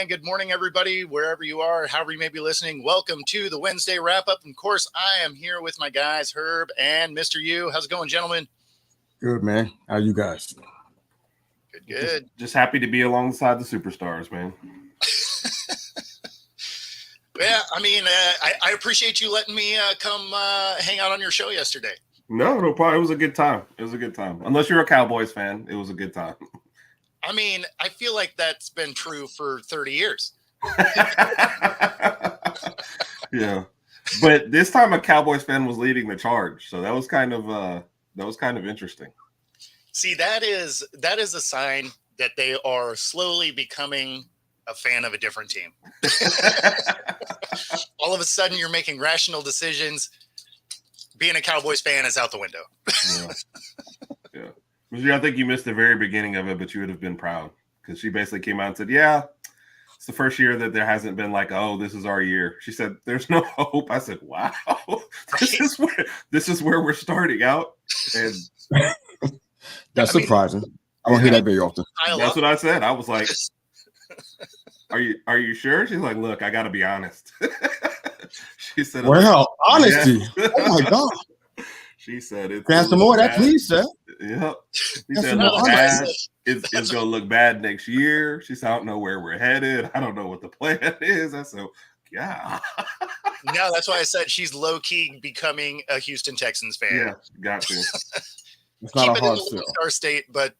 and good morning, everybody, wherever you are, however you may be listening. Welcome to the Wednesday wrap-up. And of course, I am here with my guys, Herb and Mr. Yu. How's it going, gentlemen? Good, man. How you guys? Good. Just happy to be alongside the superstars, man. Yeah, I mean, I appreciate you letting me come hang out on your show yesterday. No problem. It was a good time. Unless you're a Cowboys fan, it was a good time. I mean, I feel like that's been true for 30 years. Yeah, but this time a Cowboys fan was leading the charge, so that was kind of interesting. See, that is a sign that they are slowly becoming a fan of a different team. All of a sudden, you're making rational decisions. Being a Cowboys fan is out the window. Yeah. I think you missed the very beginning of it, but you would have been proud because she basically came out and said, yeah, it's the first year that there hasn't been like, oh, this is our year. She said, there's no hope. I said, wow, this is where we're starting out. And that's surprising. I don't hear that very often. That's what I said. I was like, are you sure? She's like, look, I got to be honest. She said, well, honesty. Yeah. Oh my God. She said it. Can I have some more of that, please, sir? Yep. She said it's going to look bad next year. She said, I don't know where we're headed. I don't know what the plan is. I said, yeah. No, that's why I said she's low-key becoming a Houston Texans fan. Yeah, got to. It's not Keep a hard it in the sell. Star State, but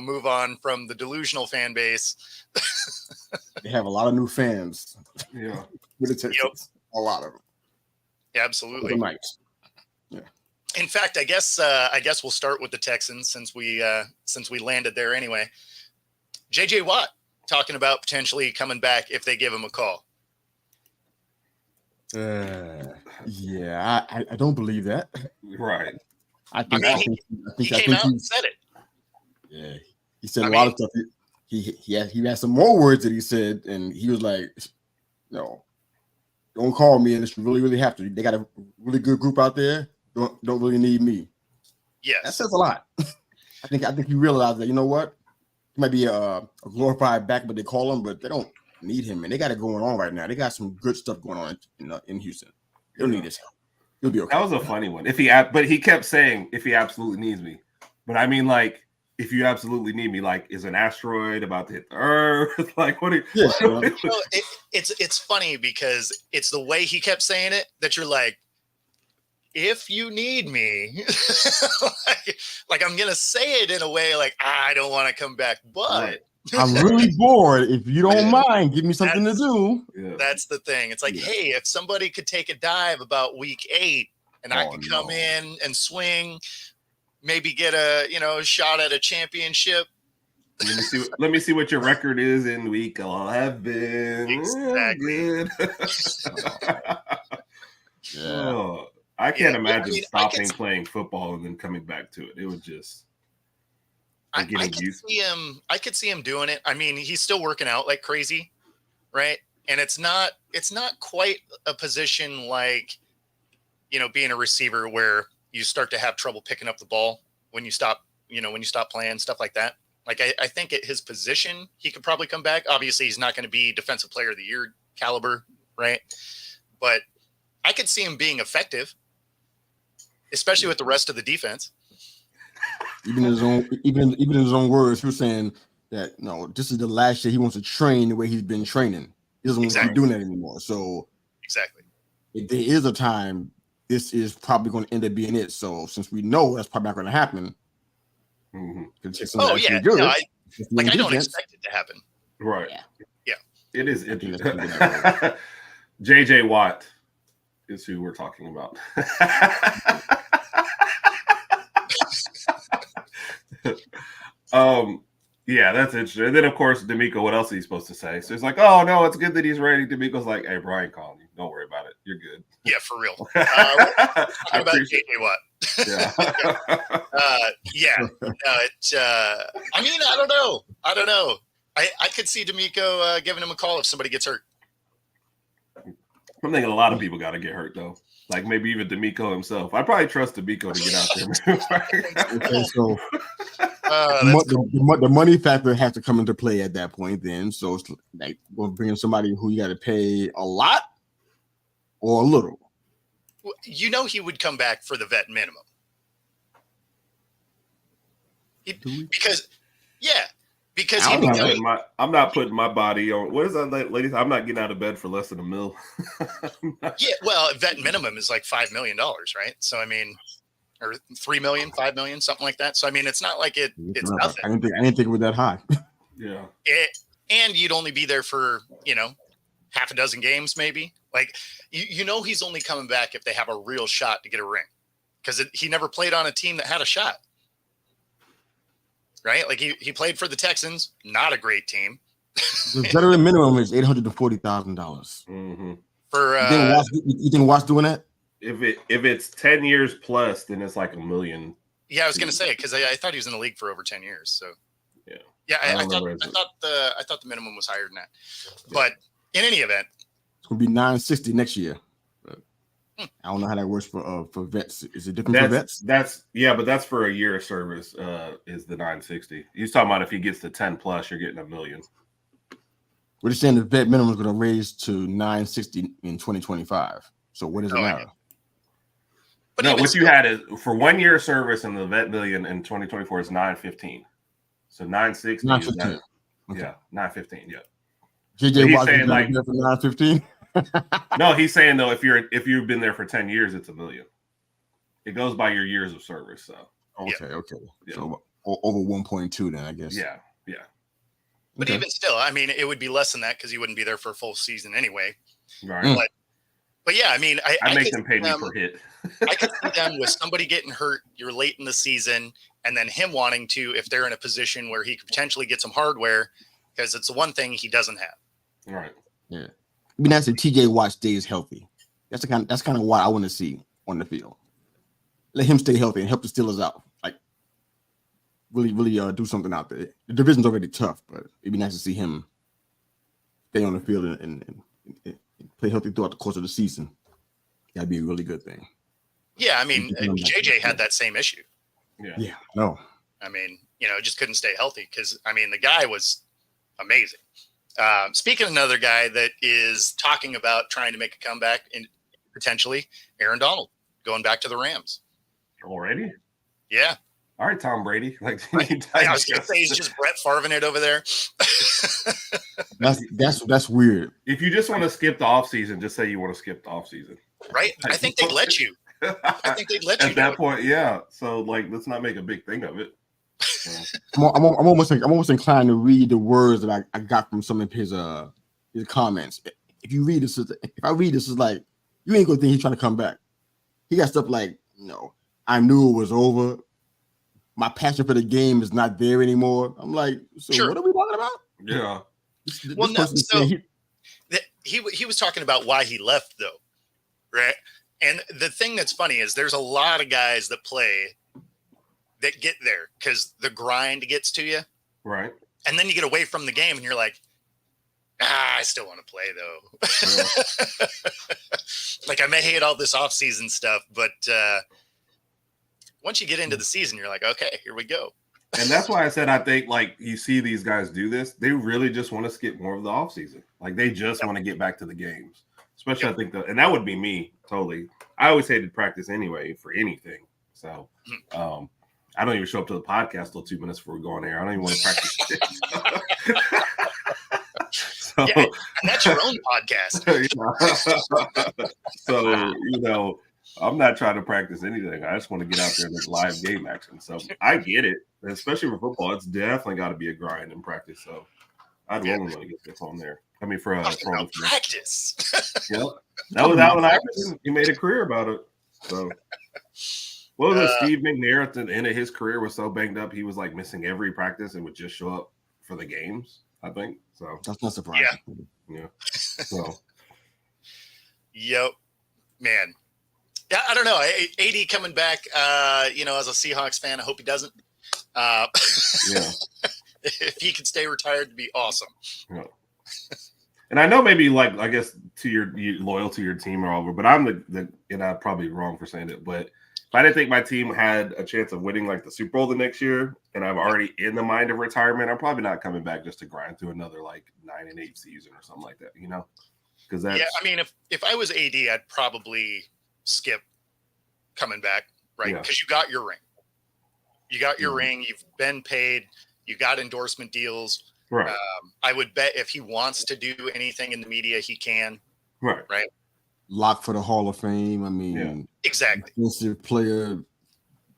move on from the delusional fan base. They have a lot of new fans. Yeah. With the Texans. Yep. A lot of them. Yeah, absolutely. Nice. Yeah. In fact, I guess we'll start with the Texans since we landed there anyway. JJ Watt talking about potentially coming back if they give him a call. Yeah, I don't believe that. Right. I think he came out and said it. Yeah, he said a lot of stuff. He had some more words that he said, and he was like, "No, don't call me unless you really, really have to. They got a really good group out there. Don't really need me." Yes, that says a lot. I think he realized that, you know what, he might be a glorified back, but they call him, but they don't need him, and they got it going on right now. They got some good stuff going on in Houston. They don't need his help. He'll be okay. That was a funny one. But he kept saying if he absolutely needs me. But I mean, like, if you absolutely need me, like, is an asteroid about to hit the Earth? Like, what? It's funny because it's the way he kept saying it that you're like, if you need me, like I'm gonna say it in a way like I don't want to come back, but I'm really bored. If you don't mind, give me something to do. Yeah. That's the thing. It's like, hey, if somebody could take a dive about week 8 and I could come in and swing, maybe get a shot at a championship. Let me see what your record is in week 11. Exactly. Yeah. Oh, I can't imagine stopping playing football and then coming back to it. It would just. I could see him doing it. I mean, he's still working out like crazy, right? And it's not quite a position like, being a receiver where you start to have trouble picking up the ball when you stop playing, stuff like that. Like, I think at his position, he could probably come back. Obviously, he's not going to be defensive player of the year caliber, right? But I could see him being effective, especially with the rest of the defense. Even in his own words, he was saying that no, this is the last year he wants to train the way he's been training. He doesn't want to keep doing that anymore. So exactly, if there is a time, this is probably going to end up being it. So since we know that's probably not going to happen, I don't expect it to happen. Right? Yeah. It is interesting. JJ Watt is who we're talking about. Yeah, that's interesting. And then, of course, D'Amico, what else is he supposed to say? So it's like, oh, no, it's good that he's ready. D'Amico's like, hey, Brian calling you. Don't worry about it. You're good. Yeah, for real. Talk about JJ Watt. Yeah. I mean, I don't know. I could see D'Amico giving him a call if somebody gets hurt. I'm thinking a lot of people got to get hurt, though. Like maybe even D'Amico himself. I probably trust D'Amico to get out there. Okay, so The money factor has to come into play at that point. Then, so it's like we're bringing somebody who you got to pay a lot or a little. You know, he would come back for the vet minimum. Because I'm not putting my body on. What is that, ladies? I'm not getting out of bed for less than $1 million. Yeah, well, vet minimum is like $5 million, right? So I mean, or 3 million, 5 million, something like that. So I mean, it's not like it's nothing. I didn't think it was that high. Yeah. And you'd only be there for, half a dozen games, maybe. Like, he's only coming back if they have a real shot to get a ring, because he never played on a team that had a shot, right? Like he played for the Texans, not a great team. The veteran minimum is $840,000. Mm-hmm. For you think Watts doing that? If it's 10 years plus, then it's like $1 million. Yeah, I was gonna say, because I thought he was in the league for over 10 years. So yeah, I thought the minimum was higher than that. But in any event, it's gonna be $960 next year. But I don't know how that works for vets. Is it different for vets? But that's for a year of service. Is the $960? He's talking about if he gets to 10 plus, you're getting $1 million. We're just saying the vet minimum is going to raise to $960 in 2025. So what does it matter? But no, what you had is for 1 year of service, and the vet million in 2024 is $915. So $960. $915. Okay. Yeah, $915. Yeah. JJ Watt saying like for $915. No, he's saying though, if you've been there for 10 years, it's $1 million. It goes by your years of service. So okay. Yeah. So over 1.2 then, I guess. Yeah. But even still, I mean, it would be less than that because you wouldn't be there for a full season anyway. Right. But yeah, I mean, I make them pay me per hit. I could see them with somebody getting hurt, you're late in the season, and then him wanting to, if they're in a position where he could potentially get some hardware, because it's the one thing he doesn't have. Right. Yeah. It'd be nice if TJ Watt stays healthy. That's kind of what I want to see on the field. Let him stay healthy and help the Steelers out. Like really do something out there. The division's already tough, but it'd be nice to see him stay on the field and play healthy throughout the course of the season. That'd be a really good thing. Yeah, I mean, JJ had that same issue. Yeah, no. I mean, just couldn't stay healthy because, I mean, the guy was amazing. Speaking of another guy that is talking about trying to make a comeback, and potentially Aaron Donald going back to the Rams. Already? Yeah. All right, Tom Brady. Like I was going to say he's just Brett Favre it over there. That's weird. If you just want to skip the offseason, just say you want to skip the offseason. Right? I think they'd let you. At that point, yeah. So let's not make a big thing of it. I'm almost inclined to read the words that I got from some of his comments. If I read this, is like, you ain't gonna think he's trying to come back. He got stuff like, I knew it was over. My passion for the game is not there anymore. I'm like, so sure. What are we talking about? Yeah. He was talking about why he left though, right? And the thing that's funny is there's a lot of guys that play that get there because the grind gets to you. Right. And then you get away from the game and you're like, I still want to play though. Yeah. Like I may hate all this off-season stuff, but once you get into the season, you're like, okay, here we go. And that's why I said, I think like you see these guys do this, they really just want to skip more of the offseason. Like they just want to get back to the games. Especially I think and that would be me totally. I always hated practice anyway for anything. So I don't even show up to the podcast till 2 minutes before we go on air. I don't even want to practice shit. So, yeah, and that's your own podcast. So, I'm not trying to practice anything. I just want to get out there and get live game action. So I get it. Especially for football, it's definitely got to be a grind in practice. So I'd really want to get this on there. I mean, for practice. Yeah, that was Allen Iverson. He made a career about it. So, what was it? Steve McNair at the end of his career was so banged up, he was like missing every practice and would just show up for the games. I think so. That's not surprising. Yeah. So, yep, man. Yeah, I don't know. AD coming back. As a Seahawks fan, I hope he doesn't. Yeah. If he could stay retired, it'd be awesome. Yeah. And I know maybe like I guess to you loyal to your team or over, but I'm the and I'm probably wrong for saying it, but if I didn't think my team had a chance of winning like the Super Bowl the next year, and I'm already in the mind of retirement, I'm probably not coming back just to grind through another like 9-8 season or something like that, you know? Because that's I mean, if I was AD, I'd probably skip coming back, right? Because you got your ring. You got your ring. You've been paid. You got endorsement deals. right. I would bet if he wants to do anything in the media, he can. Right. Right. Locked for the Hall of Fame. I mean, exactly. Defensive player,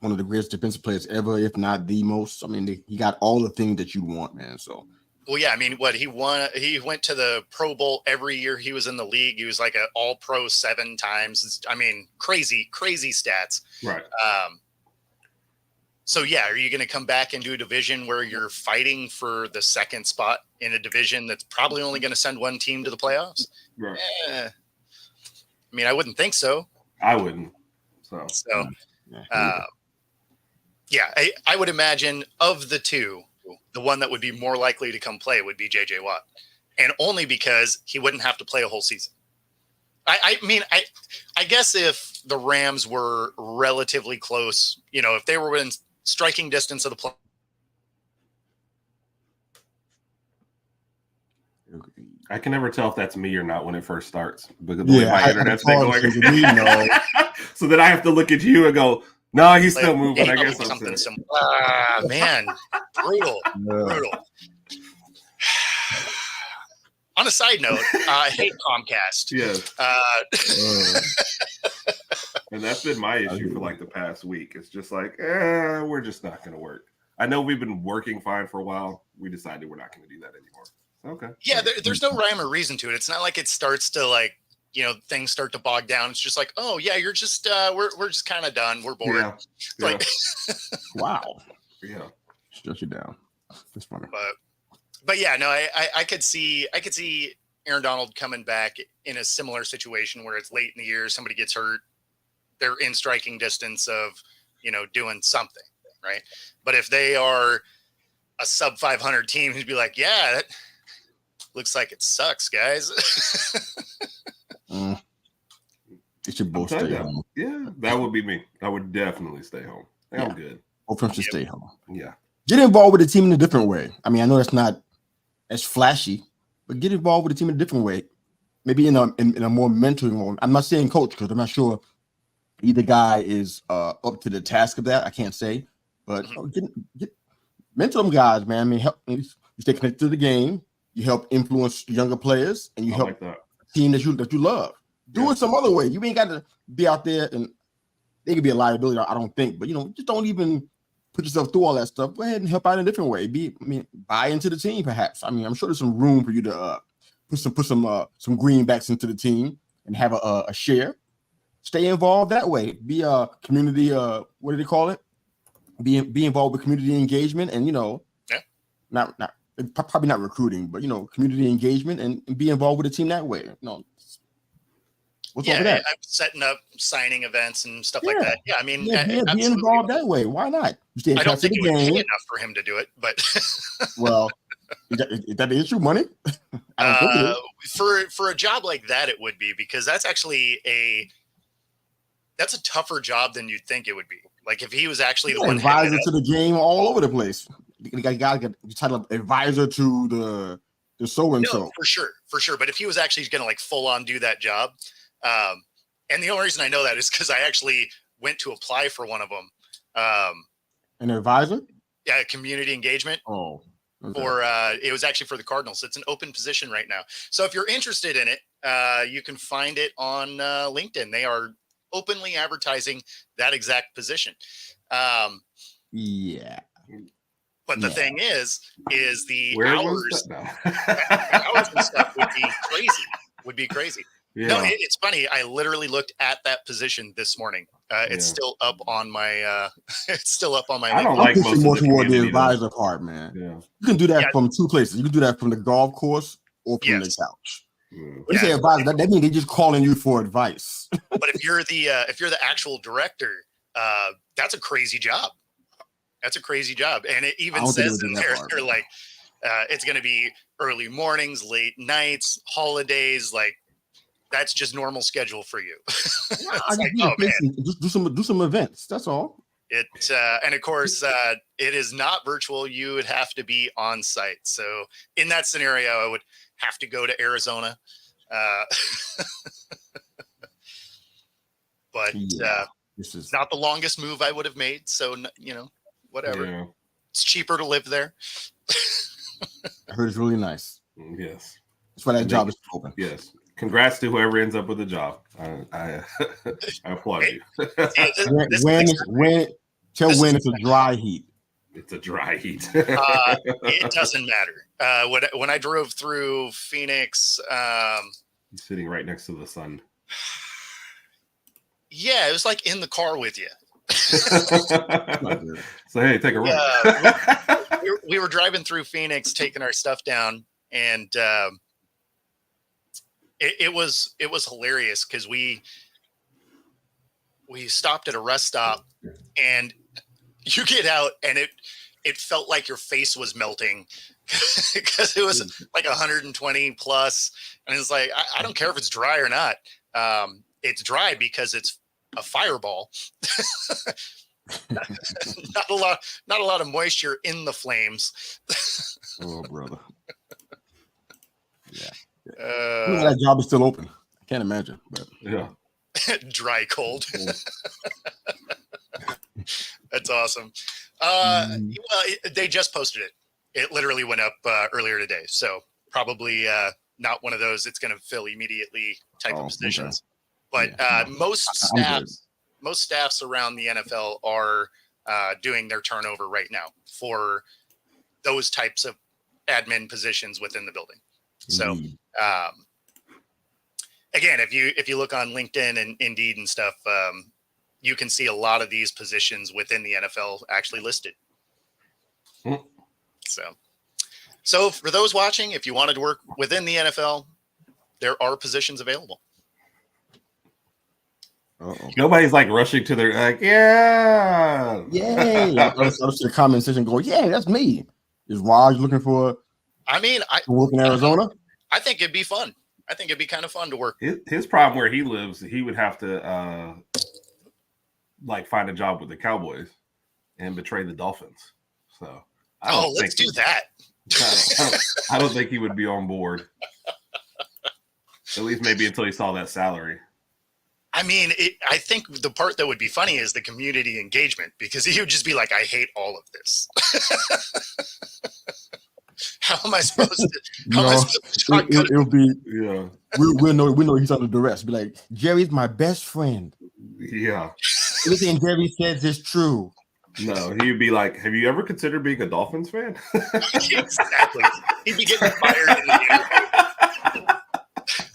one of the greatest defensive players ever, if not the most. I mean, he got all the things that you want, man. So. Well, yeah, I mean, what he won, he went to the Pro Bowl every year he was in the league. He was like an All-Pro 7 times. I mean, crazy stats. Right. So, yeah, are you going to come back into a division where you're fighting for the second spot in a division that's probably only going to send one team to the playoffs? Right. I mean, I wouldn't think so. I wouldn't. So I would imagine of the two, the one that would be more likely to come play would be J.J. Watt. And only because he wouldn't have to play a whole season. I mean, I guess if the Rams were relatively close, you know, if they were within striking distance of the play. I can never tell if that's me or not when it first starts because the way my internet's been going. So then I have to look at you and go, no, he's still moving. I guess something. Man, brutal. On a side note, I hate Comcast. Yes. And that's been my issue for like the past week. It's just like, we're just not going to work. I know we've been working fine for a while. We decided we're not going to do that anymore. Okay. Yeah, there's no rhyme or reason to it. It's not like it starts to like, you know, things start to bog down. It's just like, oh yeah, you're just we're just kind of done. We're bored. Yeah. Like, wow. Yeah. Stretch it down. That's funny. But yeah, no, I could see Aaron Donald coming back in a similar situation where it's late in the year, somebody gets hurt, they're in striking distance of, you know, doing something, right? But if they are a sub 500 team, he'd be like, yeah, that looks like it sucks, guys. It should both stay home. Yeah, that would be me. I would definitely stay home. I'm good. Both of them should stay home. Yeah. Get involved with the team in a different way. I mean, I know that's not as flashy, but get involved with the team in a different way. Maybe in a more mentoring role. I'm not saying coach because I'm not sure either guy is up to the task of that. I can't say, but get mentor them guys, man. I mean, you stay connected to the game. You help influence younger players, and you help the team that you love. Do it some other way. You ain't got to be out there, and they could be a liability. I don't think, but you know, just don't even put yourself through all that stuff. Go ahead and help out in a different way. Buy into the team, perhaps. I mean, I'm sure there's some room for you to put some greenbacks into the team and have a share. Stay involved that way. Be a community. What do they call it? Be involved with community engagement, and you know, not probably not recruiting, but you know, community engagement and be involved with the team that way. You know, what's over that? I'm setting up signing events and stuff like that. Yeah, I mean, be involved that way. Why not? I don't think it would pay enough for him to do it, but well, is that the issue? Money? I don't think it is. For a job like that, it would be because that's actually that's a tougher job than you'd think it would be. Like if he was actually the one advisor to the game all over the place. You got to get the title of advisor to the so and so. No, for sure. But if he was actually going to like full on do that job, and the only reason I know that is because I actually went to apply for one of them. An advisor? Yeah, community engagement. Oh. Okay. Or it was actually for the Cardinals. It's an open position right now. So if you're interested in it, you can find it on LinkedIn. They are openly advertising that exact position. Yeah. But the thing is the hours and stuff would be crazy. Yeah. No, it's funny. I literally looked at that position this morning. It's still up on my. I don't like most more toward the advisor part, man. Yeah, you can do that from two places. You can do that from the golf course or from the couch. When you say advisor, that means they just calling you for advice. But if you're the actual director, that's a crazy job. That's a crazy job, and it even says in there, they're like, it's going to be early mornings, late nights, holidays, like. that's just normal schedule for you. Just do some events. That's all. And of course, it is not virtual. You would have to be on site. So in that scenario, I would have to go to Arizona. But this is not the longest move I would have made. So, whatever. Yeah. It's cheaper to live there. I heard it's really nice. Yes. That's why that job is open. Yes. Congrats to whoever ends up with the job. I applaud you. When it's a dry heat. It's a dry heat. It doesn't matter. When I drove through Phoenix, he's sitting right next to the sun. Yeah, it was like in the car with you. So hey, take a ride. We were driving through Phoenix, taking our stuff down, and it was hilarious because we stopped at a rest stop, and you get out, and it felt like your face was melting because it was like 120 plus, and it's like I don't care if it's dry or not. It's dry because it's a fireball. not a lot of moisture in the flames. Oh, brother. Yeah. That job is still open. I can't imagine, but yeah. Dry cold. That's awesome. Well, they just posted it. It literally went up earlier today, so probably not one of those it's going to fill immediately type of positions. Okay. But most staffs around the NFL are doing their turnover right now for those types of admin positions within the building. So again, if you look on LinkedIn and Indeed and stuff, you can see a lot of these positions within the NFL actually listed. So for those watching, if you wanted to work within the NFL, there are positions available. Uh-oh. Nobody's like rushing to their yeah. I see the comment section go, yeah, that's me. Is Rodg looking for? I mean, I work in Arizona. I think it'd be fun. I think it'd be kind of fun to work. His problem where he lives, he would have to like find a job with the Cowboys and betray the Dolphins. So let's do that. I don't think he would be on board. At least maybe until he saw that salary. I mean, I think the part that would be funny is the community engagement, because he would just be like, I hate all of this. How am I supposed to? It'll be, we'll know he's under duress. Be like, Jerry's my best friend. Yeah. Everything Jerry says is true. No, he'd be like, have you ever considered being a Dolphins fan? Exactly. He'd be getting fired in the interview.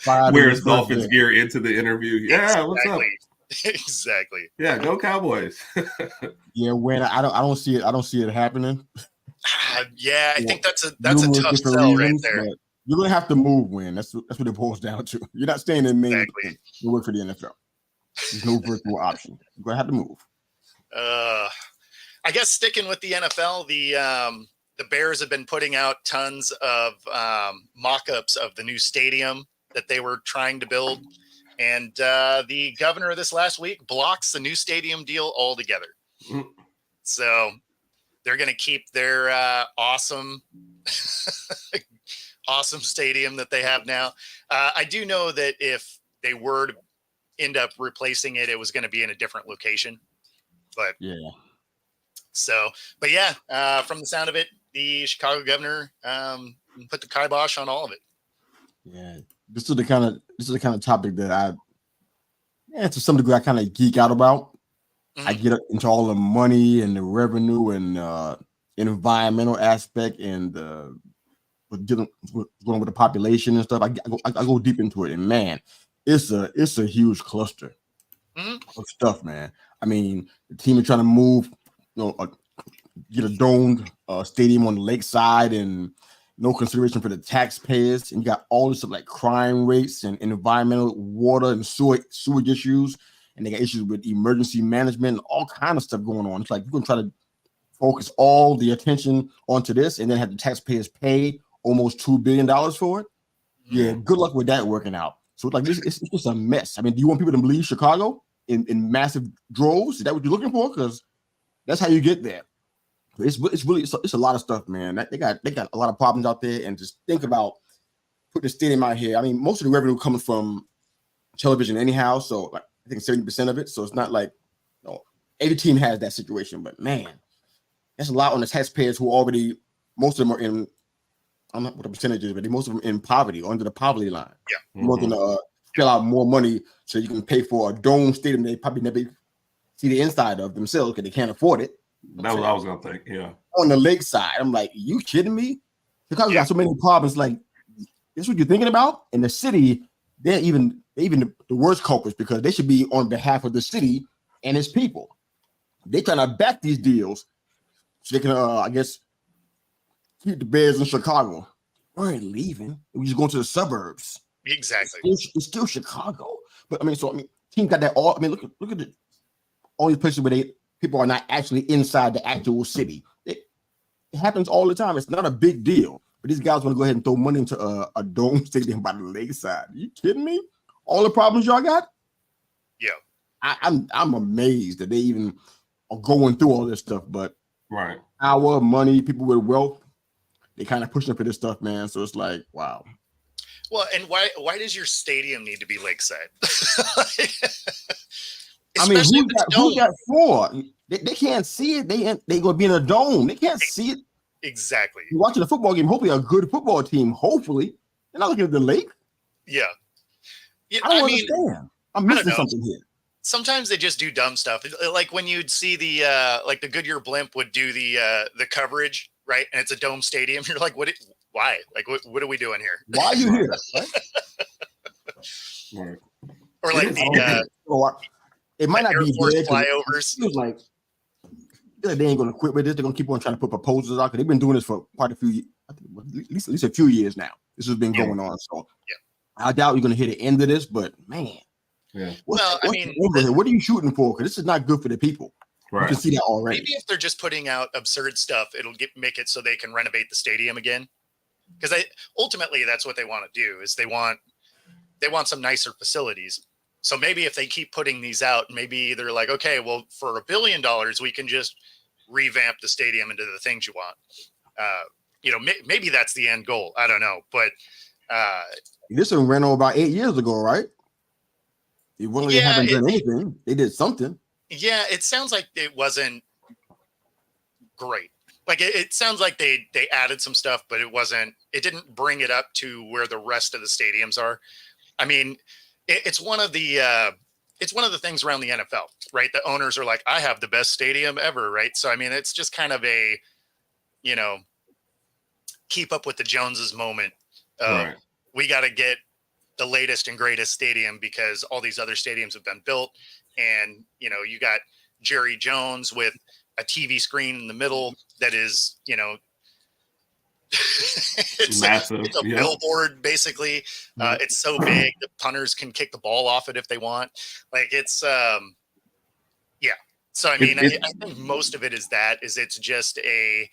Wears Dolphins gear into the interview. Yeah, exactly. What's up? Exactly. Yeah, go Cowboys. Yeah, when I don't see it happening. Yeah, I think that's a tough sell right there. You're gonna have to move. That's what it boils down to. You're not staying in Maine to work for the NFL. There's no virtual option. You're gonna have to move. I guess sticking with the NFL, the Bears have been putting out tons of mock-ups of the new stadium that they were trying to build, and the governor this last week blocks the new stadium deal altogether. So they're going to keep their awesome stadium that they have now. I do know that if they were to end up replacing it, it was going to be in a different location. But from the sound of it, the Chicago governor put the kibosh on all of it. Yeah, this is the kind of topic that to some degree I kind of geek out about. I get into all the money and the revenue and environmental aspect and going with the population and stuff. I go deep into it, and man, it's a huge cluster of stuff, man. I mean, the team is trying to move, get a domed stadium on the lakeside, and no consideration for the taxpayers. And you got all this stuff like crime rates and environmental, water and sewage issues. And they got issues with emergency management and all kind of stuff going on. It's like you're going to try to focus all the attention onto this and then have the taxpayers pay almost $2 billion for it. Yeah, good luck with that working out. So it's like it's just a mess. I mean, do you want people to leave Chicago in massive droves? Is that what you're looking for? Because that's how you get there. It's a lot of stuff, man. They got a lot of problems out there, and just think about putting a stadium out here. I mean, most of the revenue comes from television anyhow, so like I think 70% of it. So it's not like every team has that situation, but man, that's a lot on the taxpayers who already, most of them are in, I don't know what the percentage is, but most of them in poverty, or under the poverty line. Yeah. More than fill out more money so you can pay for a dome stadium they probably never see the inside of themselves because they can't afford it. That's what I was gonna think. Yeah. On the lakeside, I'm like, you kidding me? Because we got so many problems. Like, this is what you're thinking about? In the city, they're even the worst culprits because they should be on behalf of the city and its people. They're trying to back these deals so they can, I guess, keep the Bears in Chicago. We ain't leaving. We just going to the suburbs. Exactly. It's still Chicago. But I mean, team got that all. I mean, look at all these places where people are not actually inside the actual city. It happens all the time. It's not a big deal. But these guys want to go ahead and throw money into a dome stadium by the lakeside. Are you kidding me? All the problems y'all got? Yeah. I'm amazed that they even are going through all this stuff. But right, our money, people with wealth, they kind of pushing for this stuff, man. So it's like, wow. Well, and why does your stadium need to be lakeside? I mean, who's that for? They can't see it. They gonna be in a dome. They can't see it. Exactly. You're watching a football game. Hopefully, a good football team. Hopefully, you're not looking at the lake. Yeah. I don't understand. I'm missing something here. Sometimes they just do dumb stuff. Like when you'd see the Goodyear blimp would do the coverage, right? And it's a dome stadium. You're like, why? Like, what are we doing here? Why are you here? Right? Or like it might not be dead. Flyovers. It feels like they ain't gonna quit with this. They're gonna keep on trying to put proposals out because they've been doing this for quite a few, at least a few years now. This has been going on. So I doubt you're gonna hear the end of this, but man. Yeah. What are you shooting for? Because this is not good for the people. Right. You can see that already. Maybe if they're just putting out absurd stuff, it'll make it so they can renovate the stadium again. Because ultimately that's what they want to do. Is they want some nicer facilities. So maybe if they keep putting these out, maybe they're like, okay, well, for $1 billion, we can just revamp the stadium into the things you want. Maybe that's the end goal. I don't know, but this one ran over about 8 years ago, right? They haven't done anything. They did something. Yeah, it sounds like it wasn't great. Like it sounds like they added some stuff, but it didn't bring it up to where the rest of the stadiums are. I mean, it's one of the things around the NFL, right? The owners are like, I have the best stadium ever, right? So I mean, it's just kind of a, keep up with the Joneses moment. Right. We got to get the latest and greatest stadium because all these other stadiums have been built, and you got Jerry Jones with a TV screen in the middle that is, it's massive. It's a billboard basically. It's so big the punters can kick the ball off it if they want. Like it's So I mean, I think most of it is it's just a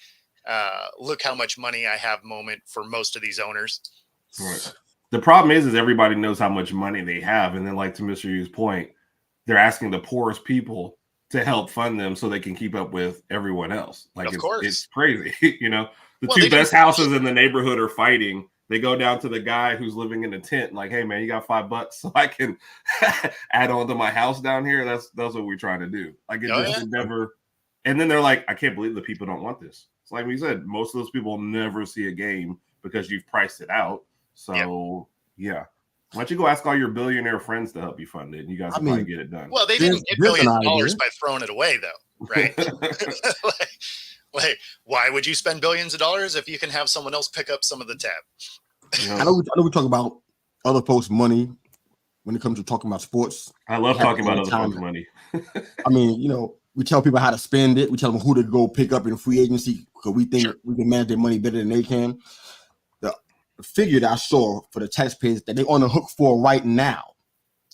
look how much money I have moment for most of these owners. Right. The problem is everybody knows how much money they have, and then like to Mr. Yu's point, they're asking the poorest people to help fund them so they can keep up with everyone else. Like it's crazy. The two best houses in the neighborhood are fighting. They go down to the guy who's living in a tent, like, hey man, you got $5 so I can add on to my house down here. That's what we're trying to do. Like it never. And then they're like, I can't believe the people don't want this. It's like we said, most of those people never see a game because you've priced it out. So yeah. Why don't you go ask all your billionaire friends to help you fund it, and you guys will probably get it done. Well, they didn't get billions of dollars by throwing it away, though, right? like, why would you spend billions of dollars if you can have someone else pick up some of the tab? I know we talk about other folks' money when it comes to talking about sports. I love talking about other folks' money. I mean, we tell people how to spend it. We tell them who to go pick up in free agency because we think we can manage their money better than they can. The figure that I saw for the taxpayers that they're on the hook for right now.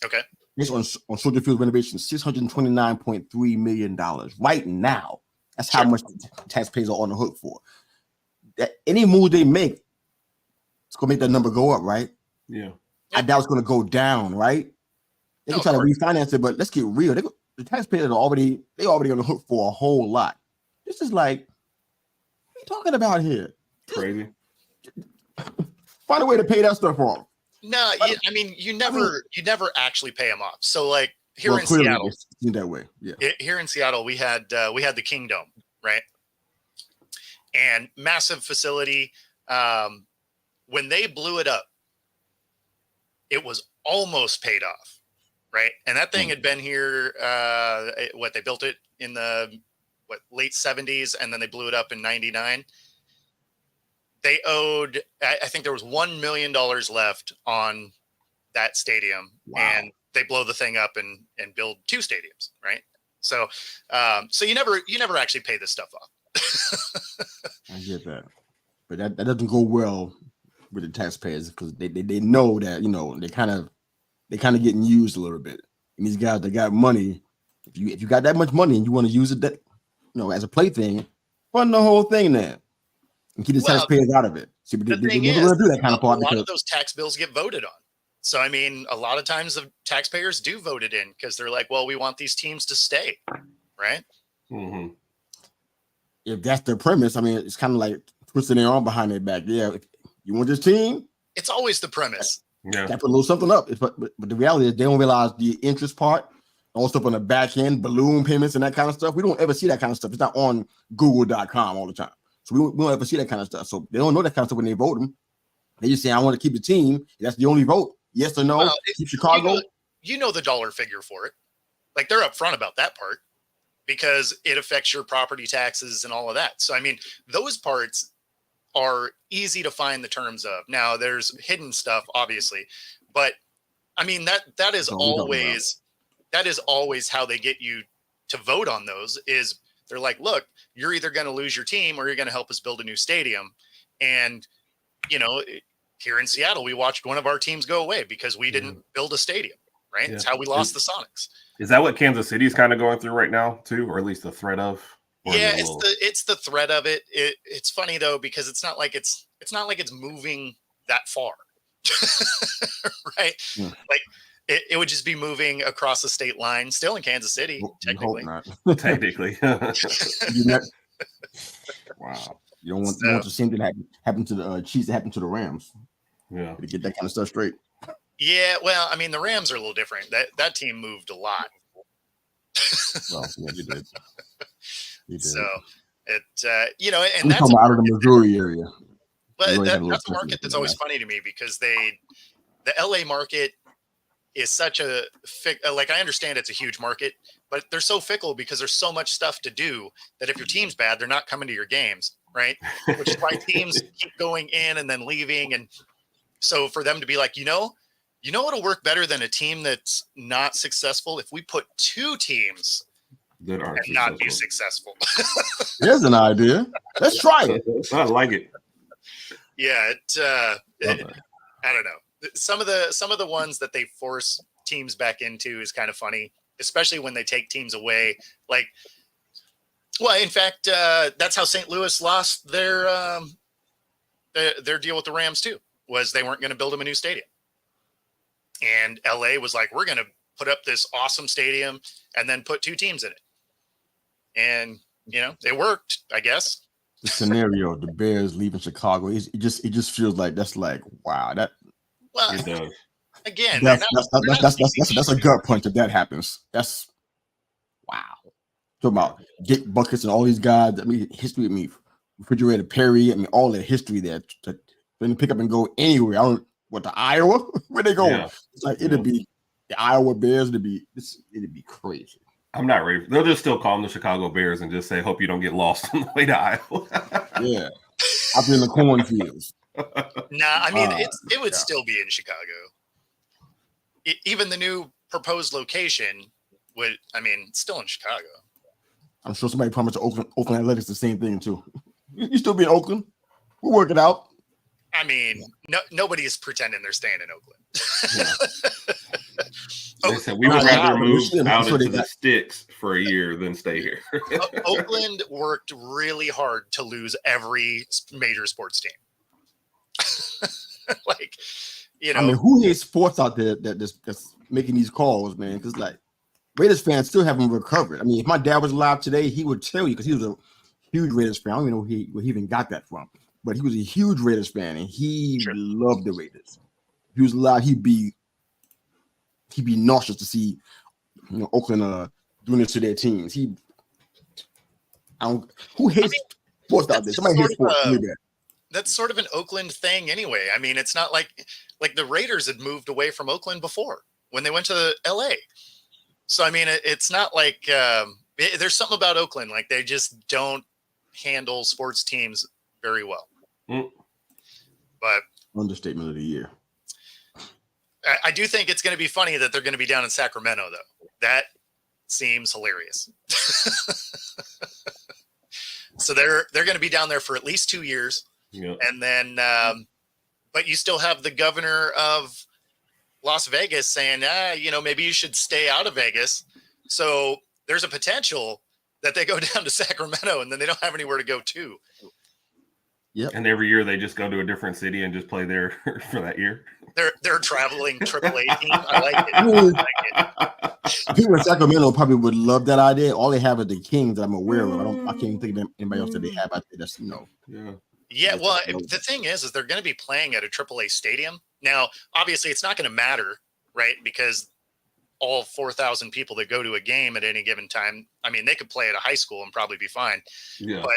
Okay. It's on Soldier Field renovation, $629.3 million right now. That's how much the taxpayers are on the hook for. That any move they make, it's gonna make that number go up, right? Yeah. I doubt it's going to go down, right? They can try to refinance it, but let's get real. The taxpayers are already on the hook for a whole lot. This is like, what are you talking about here? Crazy. Find a way to pay that stuff off. No, you never actually pay them off. So like here in Seattle, that way, yeah. Here in Seattle, we had the Kingdom, right? And massive facility. When they blew it up, it was almost paid off, right? And that thing had been here. They built it in the late 70s, and then they blew it up in 99. They owed, I think there was $1 million left on that stadium, and they blow the thing up and build 2 stadiums, right? So, so you never actually pay this stuff off. I get that, but that doesn't go well with the taxpayers because they know that they kind of getting used a little bit. And these guys that got money, if you got that much money and you want to use it as a plaything, fund the whole thing there. And keep the taxpayers out of it. See, but they thing never do that kind of part. A lot of those tax bills get voted on. So, I mean, a lot of times the taxpayers do vote it in because they're like, well, we want these teams to stay, right? Mm-hmm. If that's their premise, I mean, it's kind of like twisting their arm behind their back. Yeah, if you want this team? It's always the premise. Yeah. That put a little something up. But the reality is they don't realize the interest part, all stuff on the back end, balloon payments and that kind of stuff. We don't ever see that kind of stuff. It's not on Google.com all the time. So we don't ever see that kind of stuff. So they don't know that kind of stuff when they vote them. They just say, I want to keep the team. That's the only vote. Yes or no? Well, keep Chicago. You know the dollar figure for it. Like they're upfront about that part because it affects your property taxes and all of that. So, I mean, those parts are easy to find the terms of. Now there's hidden stuff, obviously, but I mean, that is always how they get you to vote on those is they're like, look, you're either going to lose your team or you're going to help us build a new stadium. And, here in Seattle, we watched one of our teams go away because we didn't build a stadium, right? Yeah. It's how we lost the Sonics. Is that what Kansas City is kind of going through right now too? Or at least the threat of? Yeah, it's the threat of it. It's funny though, because it's not like it's moving that far, right? Yeah. Like, it would just be moving across the state line, still in Kansas City, technically. Technically. Wow. You don't want the same thing happen to the Chiefs that happened to the Rams. Yeah. To get that kind of stuff straight. Yeah, well, I mean, the Rams are a little different. That team moved a lot. Well, yeah, you did. So, and I'm that's talking out of the Missouri area. But that's a market that's always funny to me because the LA market is such a like, I understand it's a huge market, but they're so fickle because there's so much stuff to do that if your team's bad, they're not coming to your games, right? Which is why teams keep going in and then leaving. And so for them to be like, what'll work better than a team that's not successful if we put 2 teams that are not be successful. Here's an idea. Let's try it. I like it. Yeah, I don't know. Some of the ones that they force teams back into is kind of funny, especially when they take teams away. Like, well, in fact, that's how St. Louis lost their deal with the Rams too. Was they weren't going to build them a new stadium, and LA was like, we're going to put up this awesome stadium and then put 2 teams in it, and it worked, I guess. The scenario, the Bears leaving Chicago, it just feels like that's like, wow, that. Well, it does. Again, that's a gut punch if that happens. That's wow. Talking about Dick Buckets and all these guys. I mean, history of me, Refrigerator Perry. I mean, all that history there. Then pick up and go anywhere. To Iowa? Where they go? Yeah. It's like it'd be the Iowa Bears. It'd be crazy. I'm not ready. They'll just still call them the Chicago Bears and just say, "Hope you don't get lost on the way to Iowa." Yeah, up in the cornfields. Nah, I mean, it would still be in Chicago. Even the new proposed location still in Chicago. I'm sure somebody promised Oakland Athletics the same thing too. You still be in Oakland? We'll work it out. I mean, nobody is pretending they're staying in Oakland. They said we would rather move out into the sticks for a year than stay here. Oakland worked really hard to lose every major sports team. Like, You know, I mean, who hates sports out there that's making these calls, man? Because like Raiders fans still haven't recovered. I mean, if my dad was alive today, he would tell you because he was a huge Raiders fan. I don't even know where he even got that from, but he was a huge Raiders fan and he loved the Raiders. If he was alive, he'd be nauseous to see, Oakland doing this to their teams. Who hates sports out there? Somebody hates sports. That's sort of an Oakland thing anyway. I mean, it's not like the Raiders had moved away from Oakland before when they went to LA. So, I mean, it's not like there's something about Oakland. Like they just don't handle sports teams very well. But understatement of the year. I do think it's going to be funny that they're going to be down in Sacramento, though. That seems hilarious. So they're going to be down there for at least 2 years. Yep. And then, but you still have the governor of Las Vegas saying, maybe you should stay out of Vegas. So there's a potential that they go down to Sacramento and then they don't have anywhere to go to. Yep. And every year they just go to a different city and just play there for that year. They're traveling AAA team. I like it. People in Sacramento probably would love that idea. All they have are the Kings that I'm aware of. I can't even think of anybody else that they have out there. That's Yeah. Yeah, well, the thing is they're going to be playing at a AAA stadium. Now, obviously, it's not going to matter, right? Because all 4,000 people that go to a game at any given time, I mean, they could play at a high school and probably be fine. Yeah. But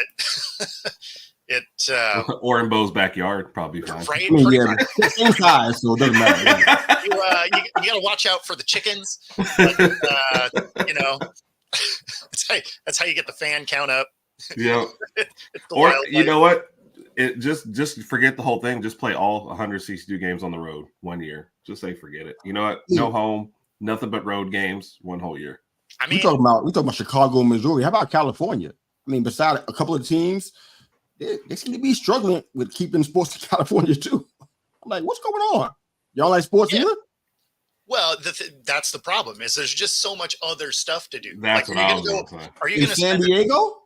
or in Bo's backyard, probably fine. Right? I mean, same size, so it doesn't matter. You got to watch out for the chickens. But, that's how you get the fan count up. Yeah. Or you know what? It just forget the whole thing. Just play all 162 games on the road 1 year. Just say forget it. You know what? No home, nothing but road games 1 whole year. I mean, we talking about Chicago, Missouri. How about California? I mean, besides a couple of teams, they seem to be struggling with keeping sports in California too. I'm like, what's going on? Y'all like sports either? Well, that's the problem. Is there's just so much other stuff to do. That's what I was going to say. Are you going to San Diego?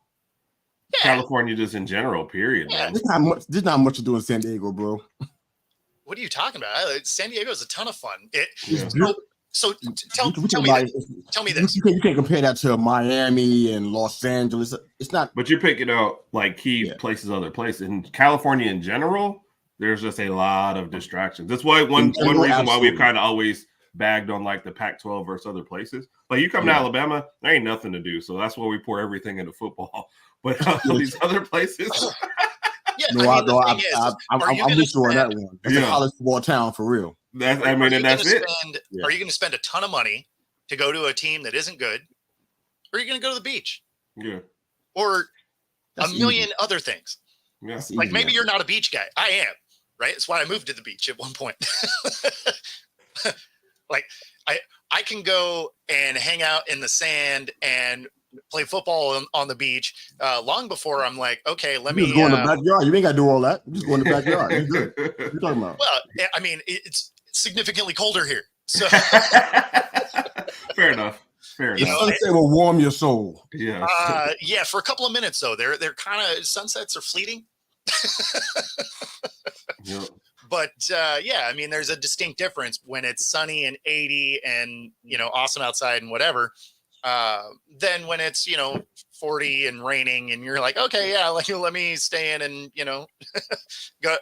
Yeah. California, just in general, period. Yeah. There's not much to do in San Diego, bro. What are you talking about? San Diego is a ton of fun. So tell me this. You can't compare that to Miami and Los Angeles. It's not. But you're picking out like key places, other places. In California in general, there's just a lot of distractions. That's why one reason why we've kind of always bagged on like the Pac-12 versus other places. Like you come to Alabama, there ain't nothing to do. So that's why we pour everything into football. But these other places. I'm with you on that one. It's a college football town for real. That's it. Are you going to spend a ton of money to go to a team that isn't good? Or are you going to go to the beach? Yeah. Or a million other things. Yeah. Like maybe you're not a beach guy. I am, right? That's why I moved to the beach at one point. Like I can go and hang out in the sand and play football on the beach long before I'm like, okay, let me go in the backyard. You ain't got to do all that. You just go in the backyard. You're good. What are you talking about? Well, I mean, it's significantly colder here. So fair enough. Sunset will warm your soul. Yeah. For a couple of minutes though. They're kind of sunsets are fleeting. Yep. But I mean, there's a distinct difference when it's sunny and 80 and awesome outside and whatever. Then when it's 40 and raining and you're like, okay, let me stay in and go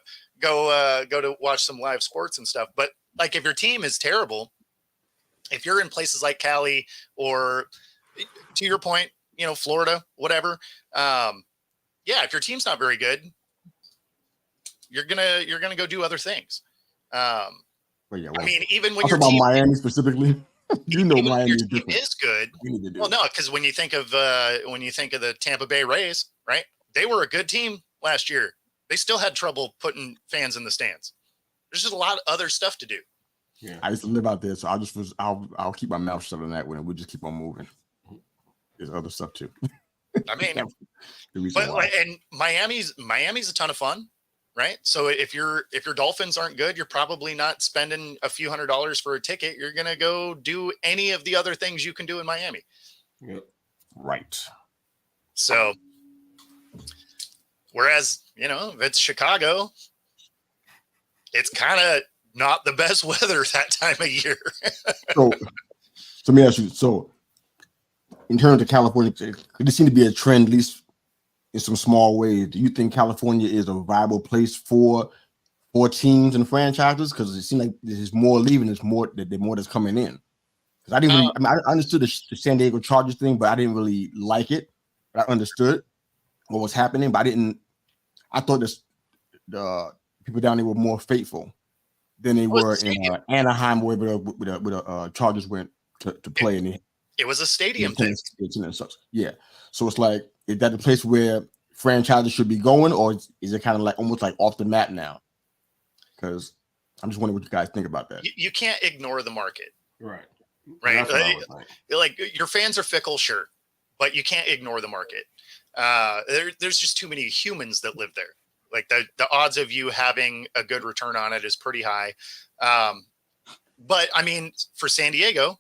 to watch some live sports and stuff. But like if your team is terrible, if you're in places like Cali or to your point, Florida, whatever, if your team's not very good, you're gonna go do other things. I mean, even when you're talking about Miami specifically. Miami is good. Well, no, because when you think of the Tampa Bay Rays, right? They were a good team last year. They still had trouble putting fans in the stands. There's just a lot of other stuff to do. Yeah, I used to live out there, so I'll keep my mouth shut on that one, and we'll just keep on moving. There's other stuff too. I mean, and Miami's a ton of fun. Right. So if your Dolphins aren't good, you're probably not spending a few $100s for a ticket. You're going to go do any of the other things you can do in Miami. Yep. Right. So, whereas, if it's Chicago, it's kind of not the best weather that time of year. So let me ask you. So, in terms of California, there seems to be a trend, at least in some small ways. Do you think California is a viable place for teams and franchises? Because it seems like there's more leaving, there's more that's coming in. Because I didn't really, I understood the San Diego Chargers thing, but I didn't really like it. But I understood what was happening, but I thought the people down there were more faithful than they were in Anaheim, where the Chargers went to play in it was a stadium thing. Yeah. So it's like, is that the place where franchises should be going, or is it kind of like almost like off the map now? Because I'm just wondering what you guys think about that. You can't ignore the market. Right. Like your fans are fickle, sure, but you can't ignore the market. There's just too many humans that live there. Like the odds of you having a good return on it is pretty high. But I mean, for San Diego,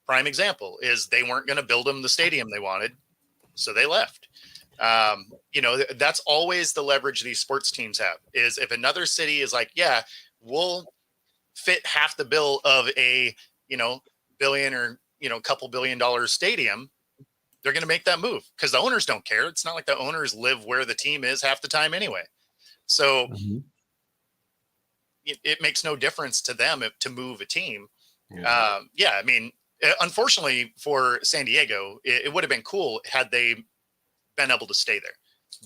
prime example is they weren't going to build them the stadium they wanted, so they left. That's always the leverage these sports teams have, is if another city is like, yeah, we'll fit half the bill of a, billion or, couple $1 billion stadium, they're going to make that move because the owners don't care. It's not like the owners live where the team is half the time anyway. So it makes no difference to them to move a team. Yeah. I mean, unfortunately for San Diego, it would have been cool had they been able to stay there.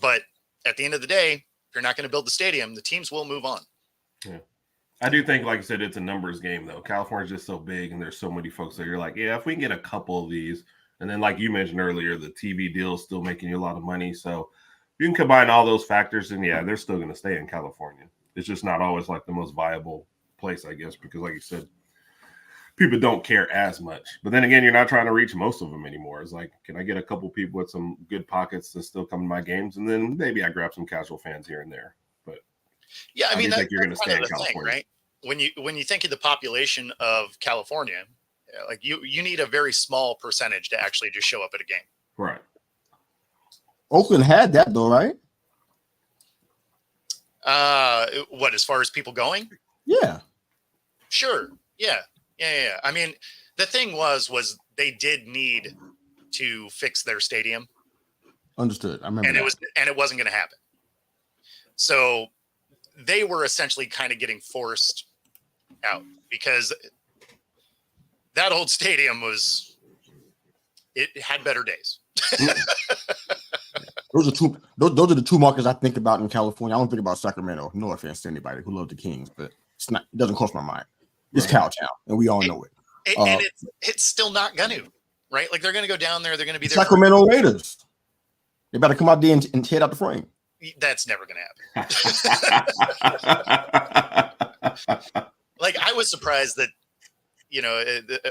But at the end of the day, if you're not going to build the stadium, the teams will move on. Yeah. I do think, like I said, it's a numbers game, though. California's just so big, and there's so many folks that you're like, yeah, if we can get a couple of these, and then like you mentioned earlier, the TV deal is still making you a lot of money. So you can combine all those factors, and yeah, they're still going to stay in California. It's just not always like the most viable place, I guess, because like you said, people don't care as much. But then again, you're not trying to reach most of them anymore. It's like, can I get a couple people with some good pockets to still come to my games? And then maybe I grab some casual fans here and there. But yeah, I mean, I think you're going to stay in California, thing, right? When you think of the population of California, like you need a very small percentage to actually just show up at a game. Right. Oakland had that though, right? What, as far as people going? Yeah. Sure. Yeah. I mean, the thing was they did need to fix their stadium. Understood. I remember. And it wasn't going to happen. So they were essentially kind of getting forced out because that old stadium it had better days. Those are the two markets I think about in California. I don't think about Sacramento. No offense to anybody who loves the Kings, but it doesn't cross my mind. It's Cowtown, and we all know it. And it's still not going to, right? Like they're going to go down there. They're going to be there. Sacramento Raiders. They better come out there and tear out the frame. That's never going to happen. Like I was surprised that,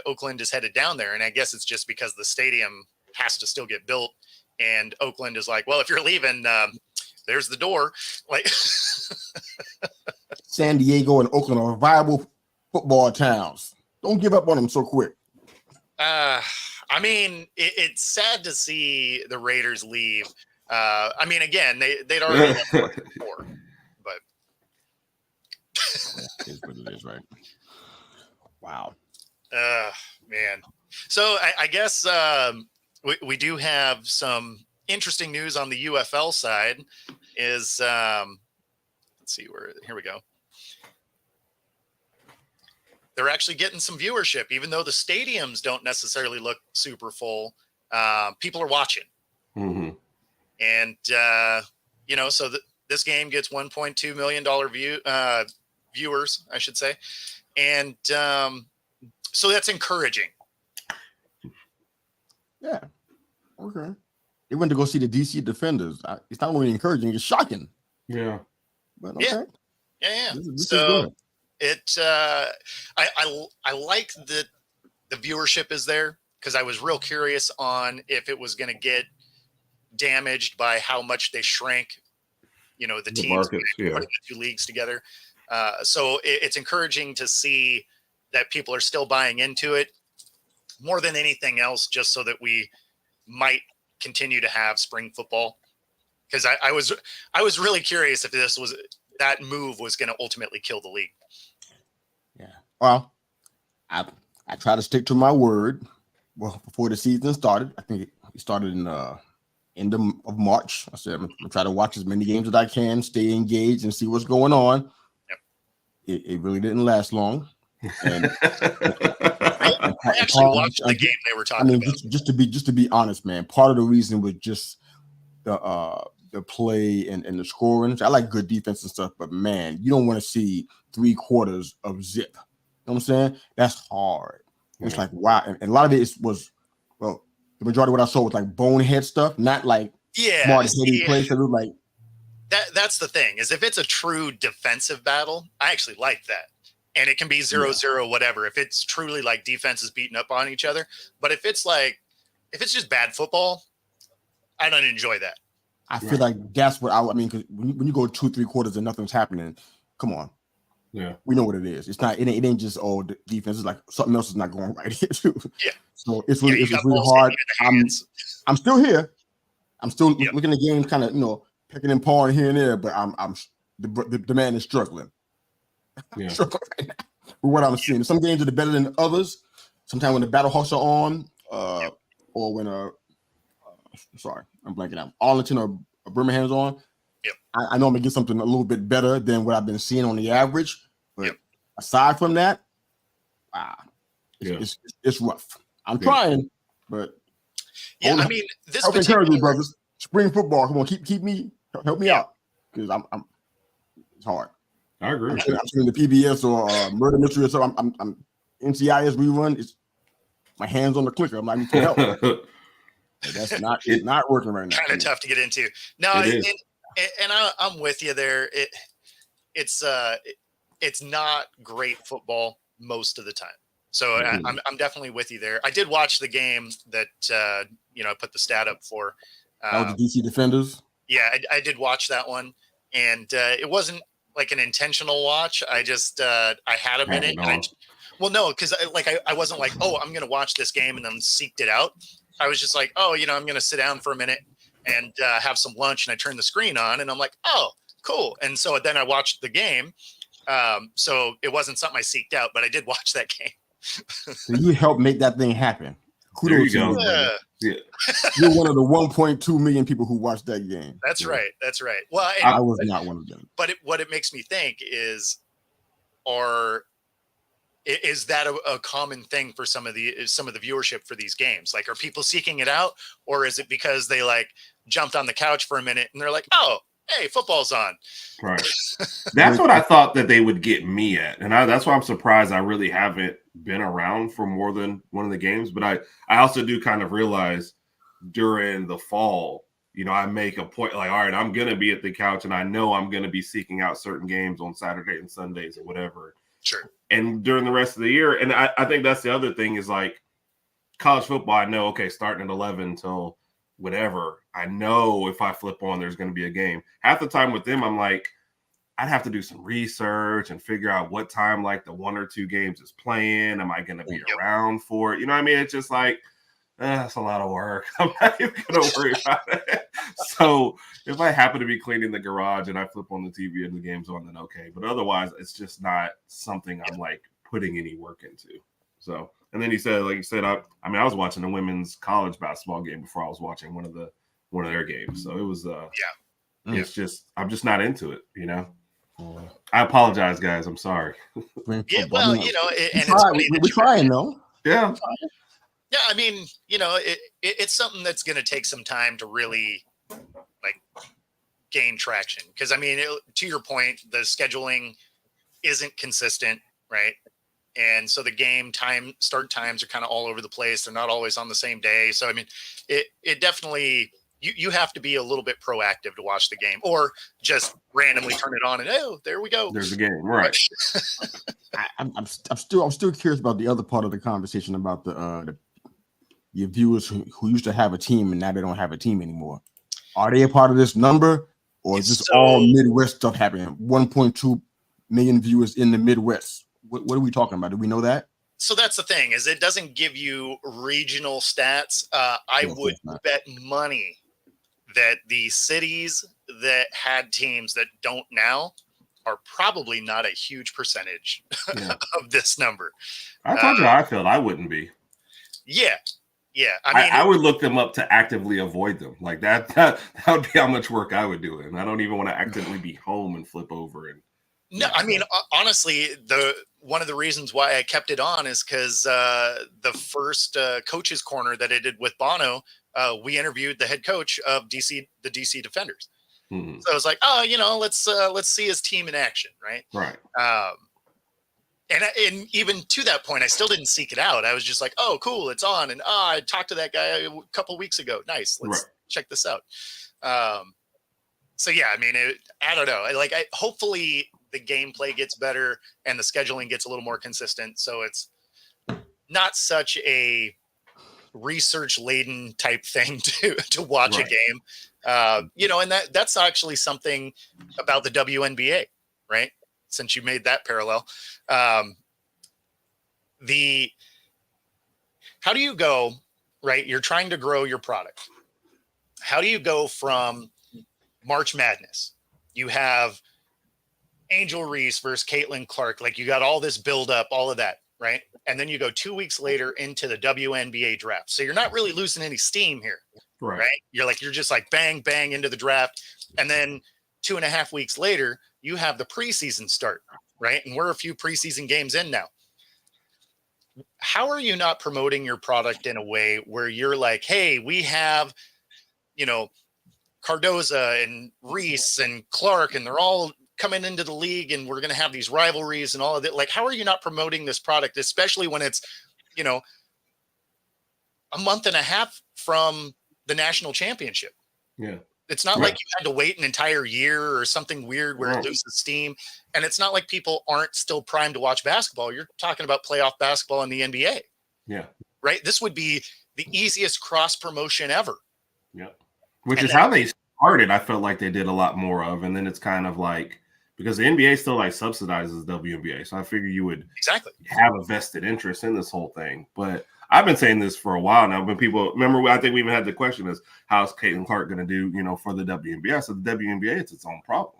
Oakland is headed down there. And I guess it's just because the stadium has to still get built. And Oakland is like, well, if you're leaving, there's the door. Like San Diego and Oakland are viable football towns. Don't give up on them so quick. I mean, it's sad to see the Raiders leave. I mean, again, they'd already left before, but is what it is, right? Wow. Man. So I guess we do have some interesting news on the UFL side. Is let's see here we go. They're actually getting some viewership, even though the stadiums don't necessarily look super full. People are watching. Mm-hmm. And, so this game gets $1.2 million viewers, I should say. And so that's encouraging. Yeah. Okay. They went to go see the DC Defenders. It's not really encouraging. It's shocking. Yeah. But okay. Yeah. This so is good. I like that the viewership is there because I was real curious on if it was going to get damaged by how much they shrank, the teams, putting the two leagues together. So it's encouraging to see that people are still buying into it more than anything else, just so that we might continue to have spring football. Because I was really curious if that move was going to ultimately kill the league. Well, I try to stick to my word. Well, before the season started, I think it started in end of March. I said I'm gonna try to watch as many games as I can, stay engaged, and see what's going on. Yep. It really didn't last long. And I actually watched the game they were talking about. Just to be honest, man, part of the reason was just the play and the scoring. I like good defense and stuff, but man, you don't want to see 3 quarters of zip. You know what I'm saying? That's hard. Yeah. It's like wow, and a lot of it was the majority of what I saw was like bonehead stuff, not like smart heady plays. That look like that's the thing is if it's a true defensive battle, I actually like that. And it can be 0-0, whatever. If it's truly like defenses beating up on each other, but if it's just bad football, I don't enjoy that. I feel like that's what I mean. Because when you go 2-3 quarters and nothing's happening, come on, we know what it is. It's not. It ain't just the defense. It's like something else is not going right here too. Yeah. So it's really hard. I'm still here. I'm still looking at games, kind of picking and pawing here and there. But the man is struggling. Yeah. Struggling right now with what I'm seeing. Some games are better than others. Sometimes when the Battle Hawks are on, or when sorry, I'm blanking out. Arlington or Birmingham's on. Yep. I know I'm gonna get something a little bit better than what I've been seeing on the average. But aside from that, it's rough. I'm trying, but I mean, this help encourage me, brothers. Spring football, come on, keep me, help me out because I'm it's hard. I agree. I'm seeing the PBS or Murder Mystery or something. I'm NCIS rerun. It's my hands on the clicker. I'm like, I need some help. That's not working right now. Kind of tough to get into. No, and I'm with you there. It's not great football most of the time. So I'm definitely with you there. I did watch the game that I put the stat up for. That was the DC Defenders. Yeah, I did watch that one, and it wasn't like an intentional watch. I just I had a minute. Because I wasn't like, oh, I'm gonna watch this game and then seeked it out. I was just like, oh, I'm going to sit down for a minute and have some lunch. And I turned the screen on and I'm like, oh, cool. And so then I watched the game. So it wasn't something I seeked out, but I did watch that game. So you helped make that thing happen. Kudos to you. You're one of the 1.2 million people who watched that game. That's right. That's right. Well, I was not one of them. But what it makes me think is that a common thing for some of the viewership for these games? Like, are people seeking it out, or is it because they like jumped on the couch for a minute and they're like, oh, hey, football's on? Right. That's what I thought that they would get me at, and that's why I'm surprised I really haven't been around for more than one of the games. But I also do kind of realize during the fall, I make a point like, all right, I'm gonna be at the couch, and I know I'm gonna be seeking out certain games on Saturday and Sundays or whatever. Sure. And during the rest of the year, and I think that's the other thing is like college football. I know, okay, starting at 11 till whatever. I know if I flip on, there's going to be a game. Half the time with them, I'm like, I'd have to do some research and figure out what time like the 1 or 2 games is playing. Am I going to be around for it? You know what I mean? It's just like, that's a lot of work. I'm not even going to worry about it. So if I happen to be cleaning the garage and I flip on the TV and the game's on, then okay. But otherwise, it's just not something I'm like putting any work into. So, and then I was watching the women's college basketball game before I was watching one of their games. So it was, it's just, I'm just not into it, I apologize, guys. I'm sorry. Yeah, well, and we're trying though. Yeah. Yeah, I mean, it's something that's going to take some time to really like gain traction. Because I mean, to your point, the scheduling isn't consistent, right? And so the game start times are kind of all over the place. They're not always on the same day. So I mean, it definitely you have to be a little bit proactive to watch the game, or just randomly turn it on and there we go. There's a game, right? I'm still curious about the other part of the conversation about your viewers who used to have a team and now they don't have a team anymore. Are they a part of this number, or is this all Midwest stuff happening? 1.2 million viewers in the Midwest. What are we talking about? Do we know that? So that's the thing, is it doesn't give you regional stats. I would bet money that the cities that had teams that don't now are probably not a huge percentage of this number. I told you how I felt. I wouldn't be. Yeah. Yeah. I mean, I would look them up to actively avoid them. Like that would be how much work I would do. And I don't even want to actively be home and flip over. And no, I mean, honestly, one of the reasons why I kept it on is because the first coaches corner that I did with Bono, we interviewed the head coach of the DC Defenders. Mm-hmm. So I was like, oh, let's see his team in action, right? Right. And even to that point, I still didn't seek it out. I was just like, oh, cool, it's on. And I talked to that guy a couple weeks ago. Nice. Let's check this out. So, yeah, I mean, I don't know. Hopefully the gameplay gets better and the scheduling gets a little more consistent. So it's not such a research-laden type thing to watch a game. And that's actually something about the WNBA, right? Since you made that parallel. How do you go, right? You're trying to grow your product. How do you go from March Madness? You have Angel Reese versus Caitlin Clark. Like, you got all this build up, all of that, right? And then you go 2 weeks later into the WNBA draft. So you're not really losing any steam here, right? You're just like bang, bang into the draft. And then 2.5 weeks later, you have the preseason start, right? And we're a few preseason games in now. How are you not promoting your product in a way where you're like, hey, we have, Cardoza and Reese and Clark, and they're all coming into the league, and we're going to have these rivalries and all of that. Like, how are you not promoting this product, especially when it's, a month and a half from the national championship? Yeah. It's not like you had to wait an entire year or something weird where it loses steam. And it's not like people aren't still primed to watch basketball. You're talking about playoff basketball in the NBA. Yeah. Right? This would be the easiest cross promotion ever. Yeah. Which is how they started. I felt like they did a lot more of. And then it's kind of like, because the NBA still like subsidizes WNBA. So I figure you would have a vested interest in this whole thing. But I've been saying this for a while now. When people remember, I think we even had the question is, how's Caitlin Clark going to do, for the WNBA? So the WNBA, it's its own problem.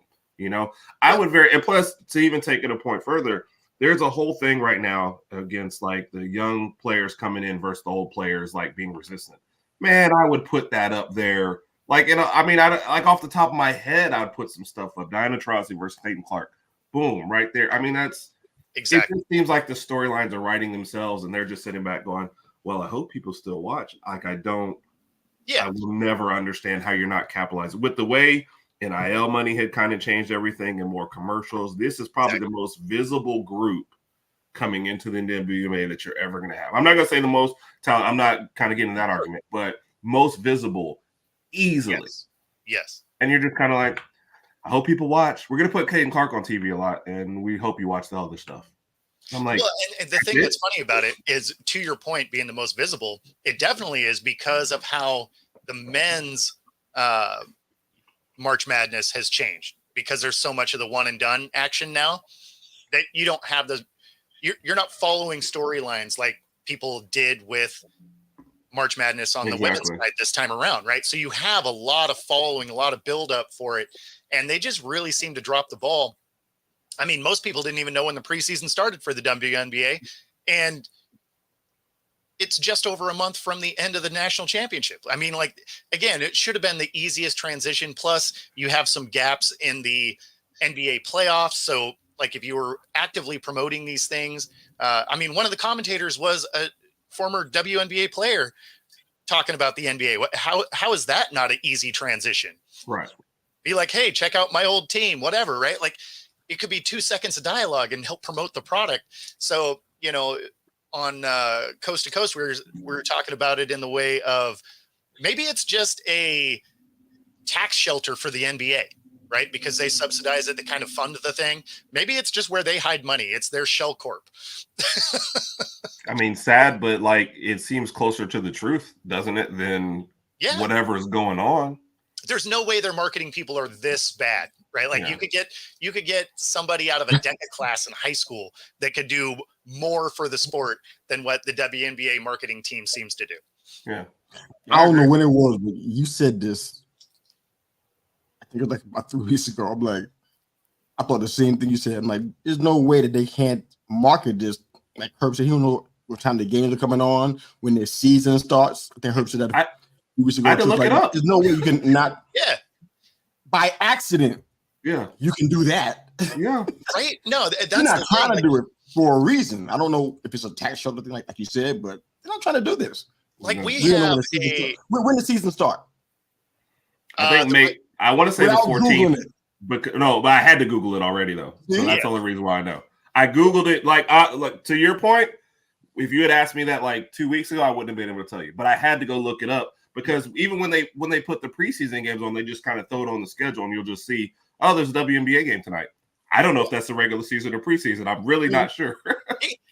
I would and plus to even take it a point further, there's a whole thing right now against like the young players coming in versus the old players like being resistant. Man, I would put that up there. Like, like off the top of my head, I'd put some stuff up. Diana Taurasi versus Caitlin Clark. Boom, right there. I mean, that's exactly. It just seems like the storylines are writing themselves, and they're just sitting back going, well, I hope people still watch. Like, I will never understand how you're not capitalizing. With the way NIL money had kind of changed everything and more commercials, this is probably the most visible group coming into the WNBA that you're ever going to have. I'm not going to say the most talent. I'm not kind of getting that argument, but most visible easily. Yes. And you're just kind of like, I hope people watch. We're going to put Caitlin Clark on TV a lot, and we hope you watch the other stuff. I'm like, well, and the thing that's funny about it is, to your point, being the most visible, it definitely is because of how the men's March Madness has changed, because there's so much of the one and done action now that you don't have you're not following storylines like people did with March Madness on the women's side this time around, right? So you have a lot of following, a lot of build up for it, and they just really seem to drop the ball. I mean, most people didn't even know when the preseason started for the WNBA, and it's just over a month from the end of the national championship. I mean, like, again, it should have been the easiest transition. Plus, you have some gaps in the NBA playoffs. So, like, if you were actively promoting these things, I mean, one of the commentators was a former WNBA player talking about the NBA. How is that not an easy transition? Right. Be like, hey, check out my old team, whatever, right? Like, it could be 2 seconds of dialogue and help promote the product. So, on Coast to Coast, we were talking about it in the way of maybe it's just a tax shelter for the NBA, right? Because they subsidize it, they kind of fund the thing. Maybe it's just where they hide money. It's their shell corp. I mean, sad, but like, it seems closer to the truth, doesn't it, than whatever is going on. There's no way their marketing people are this bad, right? Like, you could get somebody out of a DECA class in high school that could do more for the sport than what the WNBA marketing team seems to do. Yeah. I don't know when it was, but you said this, I think it was like about 3 weeks ago. I'm like, I thought the same thing you said. I'm like, there's no way that they can't market this. Like Herb said, he don't know what time the games are coming on, when their season starts. I think Herb said that we should go. I had to look it up. There's no way you can not. Yeah. By accident. Yeah. You can do that. Yeah. Right? No, that's you're not trying to do it for a reason. I don't know if it's a tax shelter thing, like you said, but they're not trying to do this. Like we have when the season start. I think I want to say the 14th. But I had to Google it already though. So that's the only reason why I know. I Googled it like to your point. If you had asked me that like 2 weeks ago, I wouldn't have been able to tell you. But I had to go look it up because even when they put the preseason games on, they just kind of throw it on the schedule and you'll just see, oh, there's a WNBA game tonight. I don't know if that's the regular season or preseason. I'm really not sure.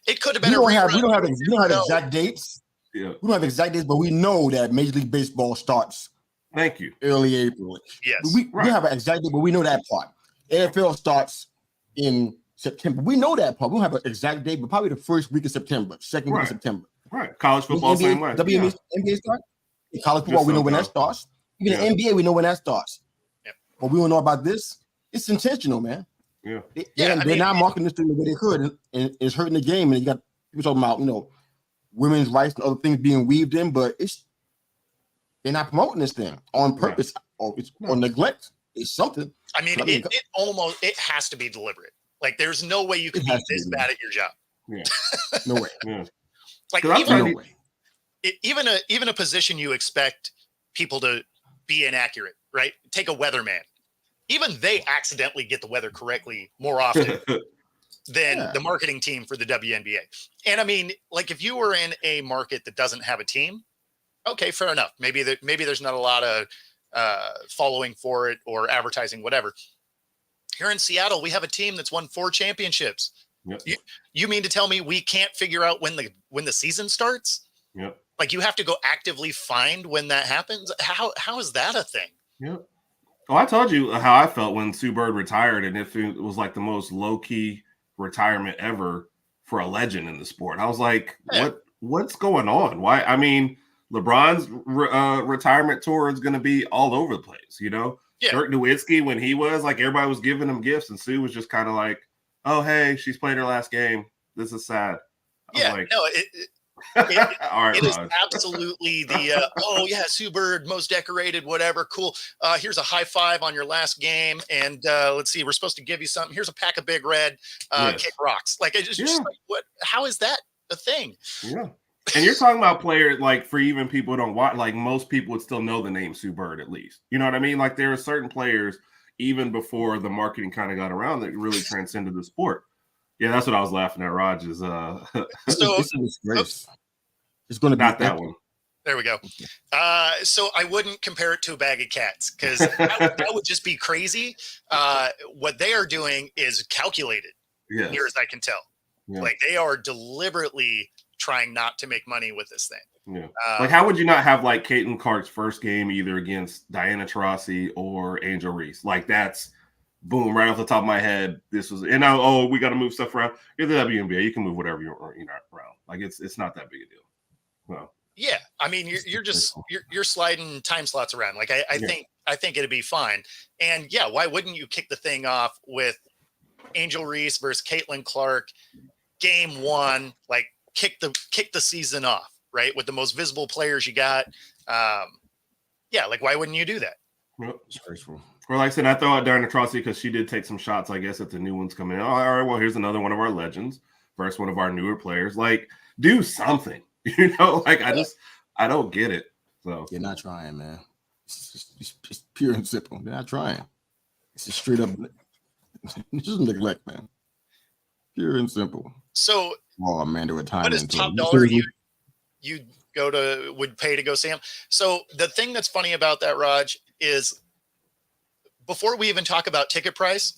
It could have been. We don't have exact dates. Yeah, we don't have exact dates, but we know that Major League Baseball starts. Thank you. Early April. Yes. We have an exact date, but we know that part. NFL starts in September. We know that part. We don't have an exact date, but probably the first week of September, second week of September. Right. College football, same way. NBA start. College football, we know when that starts. Even the NBA, we know when that starts. Yep. But we don't know about this. It's intentional, man. Yeah. They're not marketing this thing the way they could, and it's hurting the game. And you got people talking about, women's rights and other things being weaved in, but they're not promoting this thing on purpose or neglect. It's something. I mean, it has to be deliberate. Like, there's no way you can be this bad at your job. Yeah. No way. Yeah. Like, even a position you expect people to be inaccurate, right? Take a weatherman. Even they accidentally get the weather correctly more often than the marketing team for the WNBA. And I mean, like, if you were in a market that doesn't have a team, okay, fair enough. Maybe there's not a lot of following for it or advertising, whatever. Here in Seattle, we have a team that's won 4 championships. Yep. You mean to tell me we can't figure out when the season starts? Yep. Like, you have to go actively find when that happens. How is that a thing? Yep. Well, I told you how I felt when Sue Bird retired, and if it was like the most low-key retirement ever for a legend in the sport. I was like, what's going on? Why? I mean, LeBron's retirement tour is going to be all over the place, Yeah. Dirk Nowitzki, when he was like, everybody was giving him gifts, and Sue was just kind of like, oh, hey, she's played her last game. This is sad. It is absolutely the Sue Bird, most decorated, whatever, cool. Here's a high five on your last game, and let's see, we're supposed to give you something. Here's a pack of Big Red, kick rocks. Like, it's just like, what? How is that a thing? Yeah. And you're talking about players, like, for even people who don't watch, like, most people would still know the name Sue Bird at least. You know what I mean? Like, there are certain players even before the marketing kind of got around that really transcended the sport. Yeah, that's what I was laughing at. Rodg is so it's going to be not that one. There we go. So I wouldn't compare it to a bag of cats because that would just be crazy. What they are doing is calculated, near as I can tell. Yeah. Like, they are deliberately trying not to make money with this thing. Yeah. Like, how would you not have like Caitlin Clark's first game either against Diana Taurasi or Angel Reese? Like, that's boom, right off the top of my head. This was, and now, we got to move stuff around. You're the WNBA, you can move whatever you're around. Like, it's not that big a deal. Well, yeah, I mean, you're sliding time slots around. Like, I think it'd be fine. And why wouldn't you kick the thing off with Angel Reese versus Caitlin Clark, game 1? Like, kick the season off, right, with the most visible players you got. Like, why wouldn't you do that? Yep. Disgraceful. Or like I said, I throw out Diana Taurasi because she did take some shots, I guess, at the new ones coming in. All right, well, here's another one of our legends versus one of our newer players. Like, do something, like, I don't get it. So you're not trying, man. It's pure and simple. They're not trying. It's just straight up. It's just neglect, man. Pure and simple. So, Amanda retirement. What is top dollar you would pay to go see him? So the thing that's funny about that, Rodg, is before we even talk about ticket price,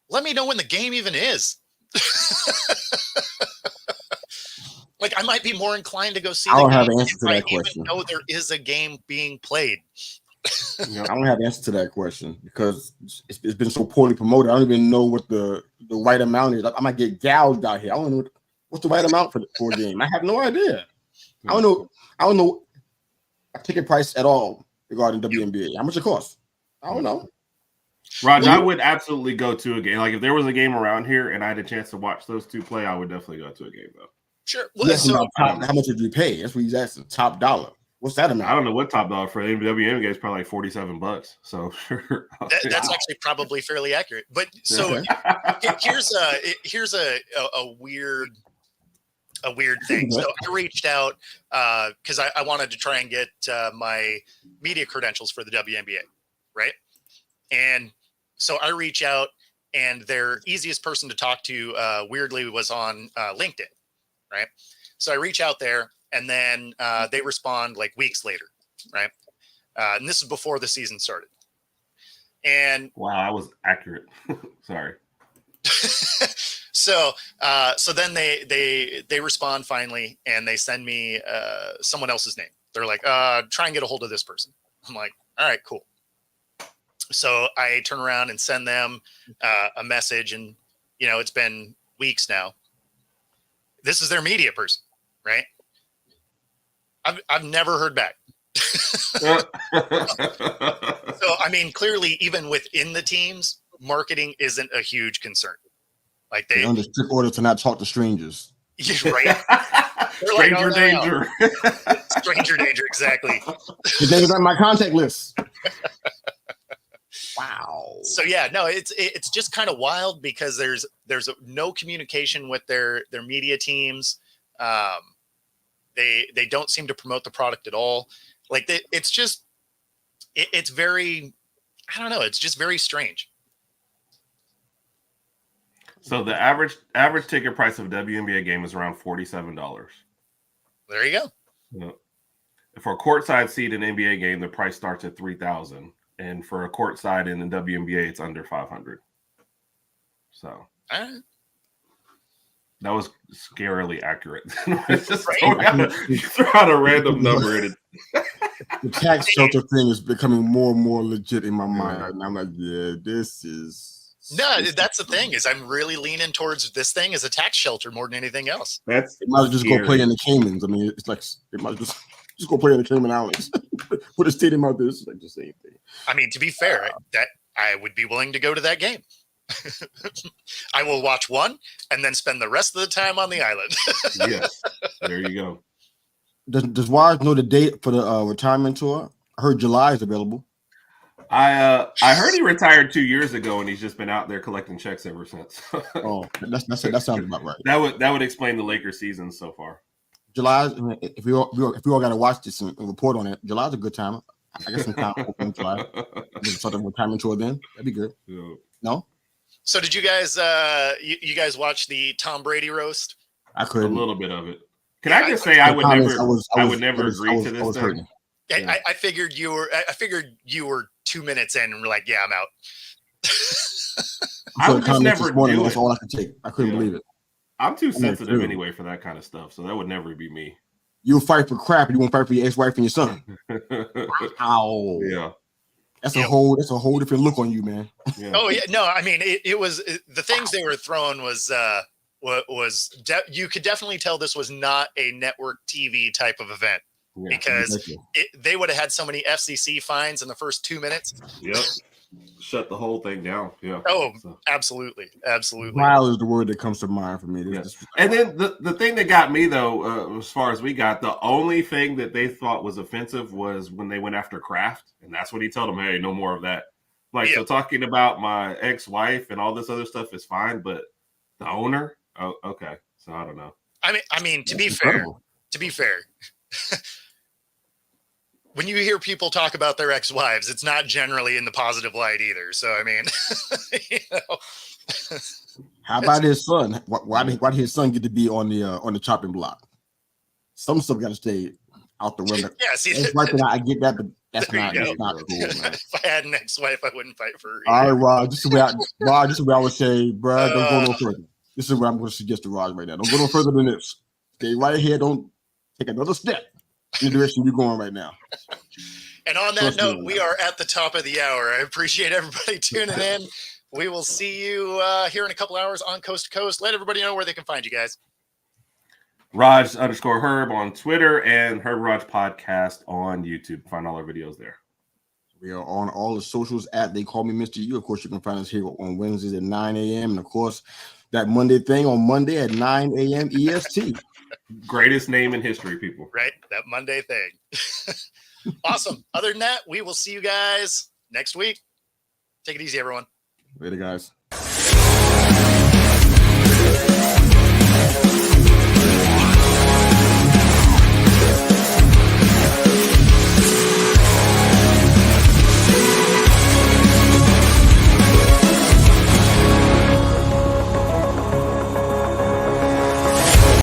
let me know when the game even is. Like, I might be more inclined to go see. I don't have an answer to that question. Even know there is a game being played. I don't have an answer to that question because it's been so poorly promoted. I don't even know what the right amount is. I might get gouged out here. I don't know what's the right amount for a game. I have no idea. I don't know a ticket price at all regarding WNBA. How much it costs? I don't know. Rodg, I would absolutely go to a game. Like if there was a game around here and I had a chance to watch those two play, I would definitely go to a game though. Sure. Well, so how much would you pay? That's what he's asking. Top dollar. What's that amount? I don't know what top dollar for an WNBA game is probably like $47. So sure. That's actually probably fairly accurate. But so here's a weird thing. So I reached out because I wanted to try and get my media credentials for the WNBA, right? And so I reach out, and their easiest person to talk to, weirdly, was on LinkedIn, right? So I reach out there, and then they respond like weeks later, right? And this is before the season started. And wow, I was accurate. Sorry. So then they respond finally, and they send me someone else's name. They're like, try and get a hold of this person. I'm like, all right, cool. So I turn around and send them a message, and it's been weeks now. This is their media person, right? I've never heard back. So I mean, clearly, even within the teams, marketing isn't a huge concern. Like they're under strict order to not talk to strangers. Right? Stranger danger. Stranger danger, exactly. His name is on my contact list. Wow. So yeah, no, it's just kind of wild because there's no communication with their media teams. They don't seem to promote the product at all. Like it's very, I don't know. It's just very strange. So the average ticket price of a WNBA game is around $47. There you go. Yeah. For a courtside seat in an NBA game, the price starts at $3,000, and for a courtside in the WNBA, it's under $500. So that was scarily accurate. Just throw out a random number in it. The tax shelter thing is becoming more and more legit in my mind. And I'm like, yeah, this is. No, that's the thing is I'm really leaning towards this thing as a tax shelter more than anything else. It might just go play in the Caymans. I mean, it's like it might just go play in the Cayman Islands. Put a stadium out there. It's like the same thing. I mean, to be fair, that I would be willing to go to that game. I will watch one and then spend the rest of the time on the island. Yes, there you go. Does Rodg know the date for the retirement tour? I heard July is available. I heard he retired 2 years ago, and he's just been out there collecting checks ever since. Oh, that sounds about right. That would explain the Lakers season so far. July, if we all got to watch this and report on it, July's a good time. I guess some time open in July. Sort of retirement tour then. That'd be good. Yeah. No. So did you guys you guys watch the Tom Brady roast? I could a little bit of it. Can I just say I would never agree to this thing? I figured you were 2 minutes in and were like, yeah, I'm out. I would just never do it. That's all I could take. I couldn't believe it. I'm too sensitive anyway for that kind of stuff, so that would never be me. You'll fight for crap, and you won't fight for your ex-wife and your son. Ow. Yeah. That's a whole different look on you, man. Yeah. Oh yeah, no, I mean it was the things they were throwing was you could definitely tell this was not a network TV type of event because they would have had so many FCC fines in the first 2 minutes. Yep. Shut the whole thing down. Yeah. Oh, absolutely. Wild is the word that comes to mind for me. And then the thing that got me though, as far as we got, the only thing that they thought was offensive was when they went after Kraft, and that's when he told them, "Hey, no more of that." Like, so talking about my ex-wife and all this other stuff is fine, but the owner, oh, okay. So I don't know. I mean, to be fair. When you hear people talk about their ex-wives, it's not generally in the positive light either. So, I mean, How about his son? Why did his son get to be on the chopping block? Some stuff got to stay out the window. Yeah, see, I get that, but that's not cool, man. If I had an ex-wife, I wouldn't fight for her either. All right, Rod. This is where I would say, bro, don't go no further. This is what I'm going to suggest to Rod right now. Don't go no further than this. Stay right here. Don't take another step in the direction you're going right now. And on that note, we are at the top of the hour. I appreciate everybody tuning in. We will see you here in a couple hours on Coast to Coast. Let everybody know where they can find you guys. Rodg_Herb on Twitter and Herb Rodg Podcast on YouTube. Find all our videos there. We are on all the socials at They Call Me Mr. Yu. Of course, you can find us here on Wednesdays at 9 a.m. And of course, that Monday thing on Monday at 9 a.m. EST. Greatest name in history, people. Right? That Monday thing. Awesome. Other than that, we will see you guys next week. Take it easy, everyone. Later, guys.